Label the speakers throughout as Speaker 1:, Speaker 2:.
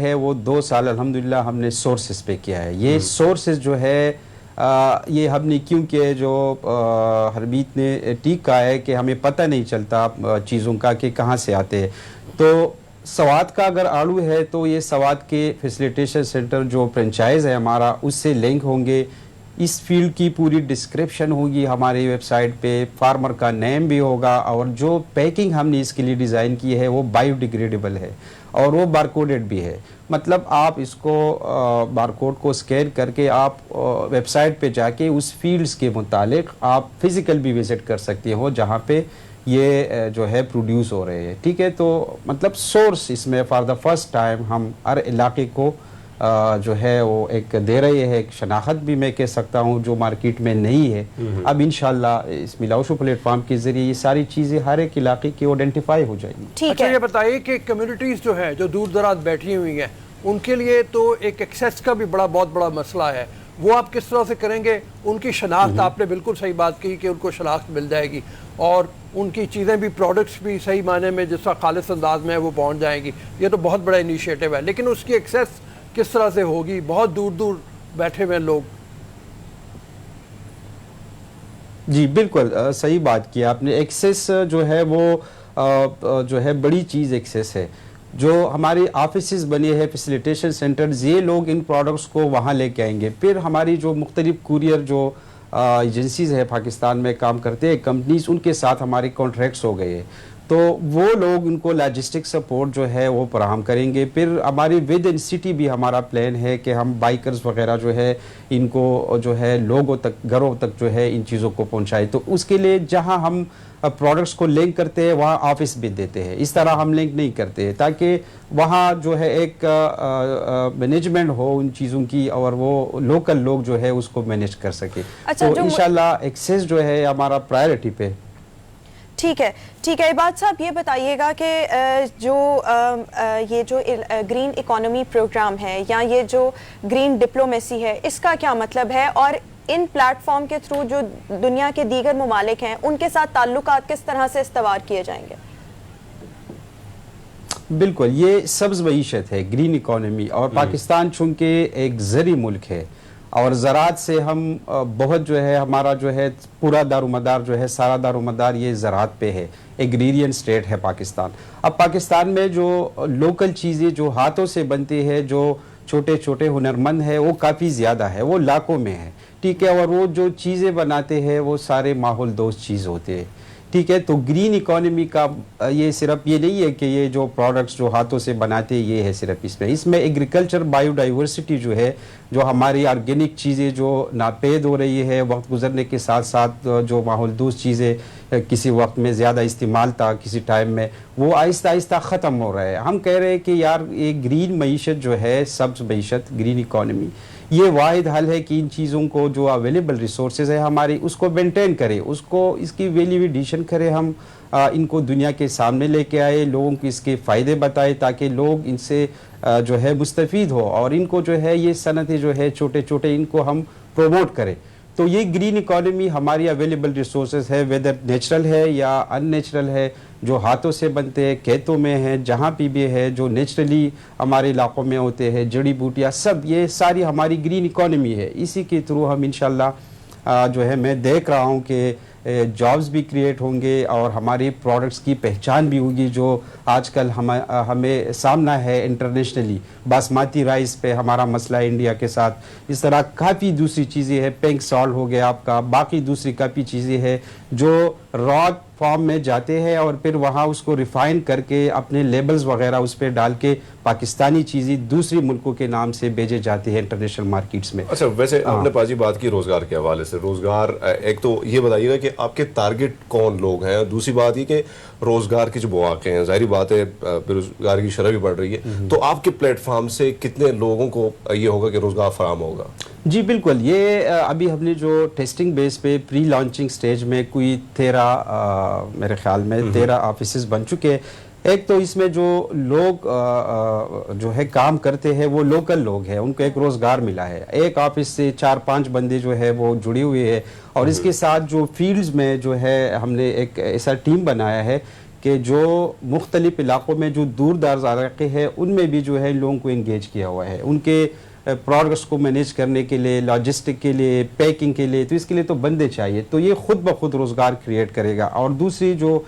Speaker 1: ہے وہ 2 سال الحمدللہ ہم نے سورسز پہ کیا ہے. یہ سورسز جو ہے یہ ہم نے کیونکہ جو حرمیت نے ٹھیک کہا ہے کہ ہمیں پتہ نہیں چلتا چیزوں کا کہ کہاں سے آتے ہیں. تو سوات کا اگر آڑو ہے تو یہ سوات کے فیسیلیٹیشن سینٹر جو فرنچائز ہے ہمارا اس سے لنک ہوں گے. اس فیلڈ کی پوری ڈسکرپشن ہوگی ہماری ویب سائٹ پہ, فارمر کا نیم بھی ہوگا, اور جو پیکنگ ہم نے اس کے لیے ڈیزائن کی ہے وہ بایو ڈیگریڈیبل ہے اور وہ بارکوڈڈ بھی ہے. مطلب آپ اس کو بارکوڈ کو اسکین کر کے آپ ویب سائٹ پہ جا کے اس فیلڈز کے متعلق آپ فزیکل بھی وزٹ کر سکتے ہو جہاں پہ یہ جو ہے پروڈیوس ہو رہے ہیں. ٹھیک ہے, تو مطلب سورس اس میں فار دا فرسٹ ٹائم ہم ہر علاقے کو جو ہے وہ ایک دے رہے ہیں, ایک شناخت بھی میں کہہ سکتا ہوں جو مارکیٹ میں نہیں ہے. اب انشاءاللہ اس ملاوشو پلیٹ فارم کے ذریعے یہ ساری چیزیں ہر ایک علاقے کی آئیڈینٹیفائی ہو جائیں گی.
Speaker 2: اچھا یہ بتائیے کہ کمیونٹیز جو ہے جو دور دراز بیٹھی ہوئی ہیں ان کے لیے تو ایک ایکسیس کا بھی بہت بڑا مسئلہ ہے, وہ آپ کس طرح سے کریں گے؟ ان کی شناخت, آپ نے بالکل صحیح بات کی کہ ان کو شناخت مل جائے گی اور ان کی چیزیں بھی, پروڈکٹس بھی صحیح معنی میں جس طرح خالص انداز میں وہ پہنچ جائیں گی. یہ تو بہت بڑا انیشیٹو ہے, لیکن اس کی ایکسیس کس طرح سے ہوگی؟ بہت دور دور بیٹھے ہوئے لوگ.
Speaker 1: جی بالکل صحیح بات کی آپ نے. ایکسیس جو ہے وہ جو ہے بڑی چیز ایکسیس ہے. جو ہماری آفیسز بنے ہیں فیسیلیٹیشن سینٹرز, یہ لوگ ان پروڈکٹس کو وہاں لے کے آئیں گے. پھر ہماری جو مختلف کوریئر جو ایجنسیز ہیں پاکستان میں کام کرتے ہیں کمپنیز, ان کے ساتھ ہمارے کانٹریکٹس ہو گئے ہیں, تو وہ لوگ ان کو لاجسٹک سپورٹ جو ہے وہ فراہم کریں گے. پھر ہماری ود ان سٹی بھی ہمارا پلان ہے کہ ہم بائکرز وغیرہ جو ہے ان کو جو ہے لوگوں تک, گھروں تک جو ہے ان چیزوں کو پہنچائے. تو اس کے لیے جہاں ہم پروڈکٹس کو لنک کرتے ہیں وہاں آفس بھی دیتے ہیں. اس طرح ہم لنک نہیں کرتے تاکہ وہاں جو ہے ایک مینجمنٹ ہو ان چیزوں کی اور وہ لوکل لوگ جو ہے اس کو مینیج کر سکے. تو انشاءاللہ ایکسیس جو ہے ہمارا پرائرٹی پہ.
Speaker 3: ٹھیک ہے, ٹھیک ہے. عباد صاحب یہ بتائیے گا کہ یہ جو گرین اکانومی پروگرام ہے یا یہ جو گرین ڈپلومیسی ہے اس کا کیا مطلب ہے, اور ان پلیٹ فارم کے تھرو جو دنیا کے دیگر ممالک ہیں ان کے ساتھ تعلقات کس طرح سے استوار کیے جائیں گے؟
Speaker 1: بالکل, یہ سبز معیشت ہے گرین اکانومی, اور پاکستان چونکہ ایک زرعی ملک ہے اور زراعت سے ہم بہت جو ہے ہمارا جو ہے پورا دارومدار جو ہے سارا دارومدار یہ زراعت پہ ہے. ایگریرین سٹیٹ ہے پاکستان. اب پاکستان میں جو لوکل چیزیں جو ہاتھوں سے بنتی ہے, جو چھوٹے چھوٹے ہنرمند ہیں وہ کافی زیادہ ہے, وہ لاکھوں میں ہے. ٹھیک ہے, اور وہ جو چیزیں بناتے ہیں وہ سارے ماحول دوست چیز ہوتے ہیں. ٹھیک ہے, تو گرین اکانومی کا یہ صرف یہ نہیں ہے کہ یہ جو پروڈکٹس جو ہاتھوں سے بناتے ہیں یہ ہے صرف اس میں ایگریکلچر بایو ڈائیورسٹی جو ہے, جو ہماری آرگینک چیزیں جو ناپید ہو رہی ہے وقت گزرنے کے ساتھ ساتھ, جو ماحول دوست چیزیں کسی وقت میں زیادہ استعمال تھا کسی ٹائم میں, وہ آہستہ آہستہ ختم ہو رہا ہے. ہم کہہ رہے ہیں کہ یار یہ گرین معیشت جو ہے, سبز معیشت, گرین اکانومی, یہ واحد حل ہے کہ ان چیزوں کو جو اویلیبل ریسورسز ہے ہماری اس کو مینٹین کرے, اس کو اس کی ویلیو ایڈیشن کرے, ہم ان کو دنیا کے سامنے لے کے آئے, لوگوں کو اس کے فائدے بتائے تاکہ لوگ ان سے جو ہے مستفید ہو, اور ان کو جو ہے یہ صنعتیں جو ہے چھوٹے چھوٹے ان کو ہم پروموٹ کریں. تو یہ گرین اکانومی ہماری اویلیبل ریسورسز ہے, ویدر نیچرل ہے یا ان نیچرل ہے, جو ہاتھوں سے بنتے ہیں, کھیتوں میں ہیں, جہاں پہ بھی ہے, جو نیچرلی ہمارے علاقوں میں ہوتے ہیں, جڑی بوٹیاں, سب یہ ساری ہماری گرین اکانومی ہے. اسی کے تھرو ہم انشاءاللہ جو ہے میں دیکھ رہا ہوں کہ جابز بھی کریٹ ہوں گے اور ہماری پروڈکٹس کی پہچان بھی ہوگی, جو آج کل ہمیں سامنا ہے انٹرنیشنلی. باسمتی رائس پہ ہمارا مسئلہ ہے انڈیا کے ساتھ, اس طرح کافی دوسری چیزیں ہیں, پینک سالٹ ہو گیا آپ کا, باقی دوسری کافی چیزیں ہیں جو را فارم میں جاتے ہیں اور پھر وہاں اس کو ریفائن کر کے اپنے لیبلز وغیرہ اس پہ ڈال کے پاکستانی چیزیں دوسری ملکوں کے نام سے بھیجے جاتے ہیں انٹرنیشنل مارکیٹس میں.
Speaker 4: اچھا, ویسے آپ نے پاجی بات کی روزگار کے حوالے سے. روزگار ایک تو یہ بتائیے گا کہ آپ کے ٹارگٹ کون لوگ ہیں, اور دوسری بات یہ کہ روزگار کے جو مواقع ہیں, ظاہری بات ہے بے روزگاری کی شرح بھی بڑھ رہی ہے, تو آپ کے پلیٹ فارم سے کتنے لوگوں کو یہ ہوگا کہ روزگار فراہم ہوگا؟
Speaker 1: جی بالکل, یہ ابھی ہم نے جو ٹیسٹنگ بیس پہ پری لانچنگ سٹیج میں کوئی 13 میرے خیال میں 13 آفیسز بن چکے. ایک تو اس میں جو لوگ جو ہے کام کرتے ہیں وہ لوکل لوگ ہیں, ان کو ایک روزگار ملا ہے. ایک آفس سے 4-5 بندے جو ہے وہ جڑے ہوئے ہیں, اور اس کے ساتھ جو فیلڈز میں جو ہے ہم نے ایک ایسا ٹیم بنایا ہے کہ جو مختلف علاقوں میں جو دور دراز علاقے ہیں ان میں بھی جو ہے لوگوں کو انگیج کیا ہوا ہے، ان کے پروڈکٹس کو مینیج کرنے کے لیے، لاجسٹک کے لیے، پیکنگ کے لیے، تو اس کے لیے تو بندے چاہیے، تو یہ خود بخود روزگار کریٹ کرے گا۔ اور دوسری جو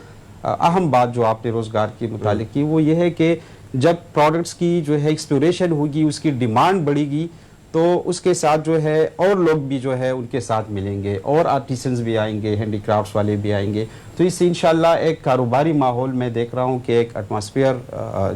Speaker 1: اہم بات جو آپ نے روزگار کے متعلق کی وہ یہ ہے کہ جب پروڈکٹس کی جو ہے ایکسپلوریشن ہوگی، اس کی ڈیمانڈ بڑھے گی، تو اس کے ساتھ جو ہے اور لوگ بھی جو ہے ان کے ساتھ ملیں گے، اور آرٹیسنز بھی آئیں گے، ہینڈی کرافٹس والے بھی آئیں گے، تو اس سے انشاءاللہ ایک کاروباری ماحول میں دیکھ رہا ہوں کہ ایک ایٹماسفیئر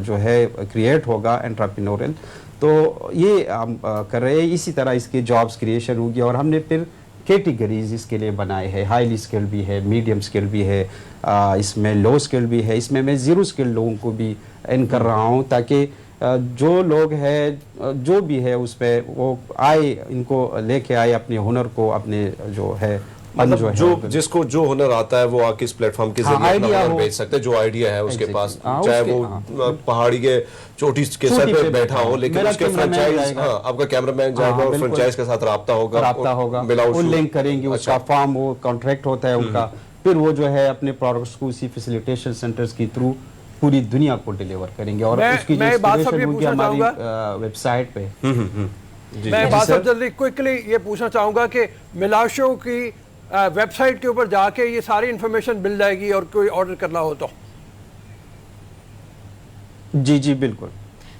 Speaker 1: جو ہے کریٹ ہوگا انٹرپرینورل، تو یہ ہم کر رہے ہیں۔ اسی طرح اس کے جابس کریشن ہوگی، اور ہم نے پھر کیٹیگریز اس کے لیے بنائے ہیں، ہائیلی اسکل بھی ہے، میڈیم اسکل بھی ہے، اس میں لو اسکل بھی ہے، اس میں میں زیرو اسکل لوگوں کو بھی ان کر رہا ہوں، تاکہ جو لوگ ہے جو بھی ہے اس پہ وہ آئے، ان کو لے کے آئے اپنے ہنر کو، اپنے جو ہے
Speaker 4: مطلب جو جس کو جو ہنر آتا ہے وہ آ کے اس پلیٹ فارم کے ذریعے اپنا ہنر بیچ سکتے ہیں، جو آئیڈیا ہے اس کے پاس، چاہے وہ پہاڑی کے چوٹی کے سر پہ بیٹھا ہو، لیکن اس کے فرنچائز، ہاں آپ کا کیمرہ مین جائے گا اور فرنچائز کے ساتھ رابطہ ہوگا،
Speaker 1: وہ لنک کریں گے، اس کا فارم، وہ کانٹریکٹ ہوتا ہے ان کا، پھر وہ جو ہے اپنے پروڈکٹس کو اسی فیسیلیٹیشن سینٹرز کی تھرو پوری دنیا کو ڈیلیور کریں گے، اور اس کی جو انسٹالیشن ہوگی ہماری ویب سائٹ پہ۔
Speaker 2: میں بات سب جلدی کوئکلی یہ پوچھنا چاہوں گا کہ ملاؤ شو کی ویب سائٹ کے اوپر جا کے یہ ساری انفارمیشن مل جائے گی اور کوئی آرڈر کرنا ہو تو؟
Speaker 1: جی جی بالکل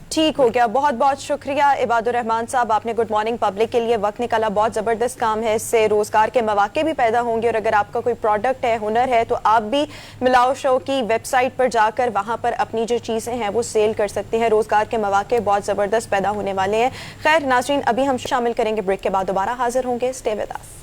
Speaker 3: ٹھیک ہو گیا، بہت بہت شکریہ عباد الرحمان صاحب، آپ نے گڈ مارننگ پبلک کے لیے وقت نکالا، بہت زبردست کام ہے، اس سے روزگار کے مواقع بھی پیدا ہوں گے، اور اگر آپ کا کوئی پروڈکٹ ہے، ہنر ہے، تو آپ بھی ملاؤ شو کی ویب سائٹ پر جا کر وہاں پر اپنی جو چیزیں ہیں وہ سیل کر سکتے ہیں، روزگار کے مواقع بہت زبردست پیدا ہونے والے ہیں۔ خیر ناظرین، ابھی ہم شامل کریں گے بریک کے بعد، دوبارہ حاضر ہوں گے، اسٹے ود اس۔